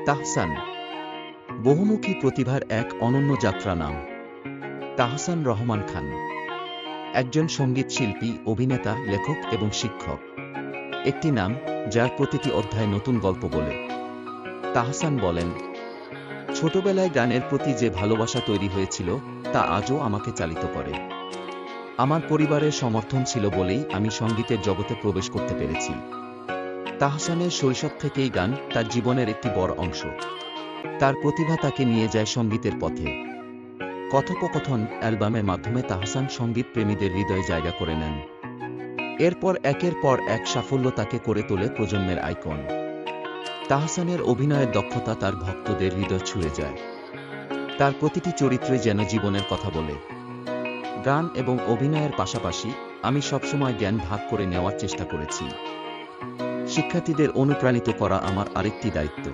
তাহসান বহুমুখী প্রতিভার এক অনন্য যাত্রা নাম। তাহসান রহমান খান একজন সঙ্গীত শিল্পী, অভিনেতা, লেখক এবং শিক্ষক। একটি নাম যার প্রতিটি অধ্যায় নতুন গল্প বলে। তাহসান বলেন, ছোটবেলায় গানের প্রতি যে ভালোবাসা তৈরি হয়েছিল তা আজও আমাকে চালিত করে। আমার পরিবারের সমর্থন ছিল বলেই আমি সঙ্গীতের জগতে প্রবেশ করতে পেরেছি। তাহসানের শৈশব থেকেই গান তার জীবনের একটি বড় অংশ। তার প্রতিভা তাকে নিয়ে যায় সঙ্গীতের পথে। কথোপকথন অ্যালবামের মাধ্যমে তাহসান সঙ্গীত প্রেমীদের হৃদয়ে জায়গা করে নেন। এরপর একের পর এক সাফল্য তাকে করে তোলে প্রজন্মের আইকন। তাহসানের অভিনয়ের দক্ষতা তার ভক্তদের হৃদয় ছুঁয়ে যায়। তার প্রতিটি চরিত্রে যেন জীবনের কথা বলে। গান এবং অভিনয়ের পাশাপাশি আমি সবসময় জ্ঞান ভাগ করে নেওয়ার চেষ্টা করেছি। শিক্ষার্থীদের অনুপ্রাণিত করা আমার আরেকটি দায়িত্ব।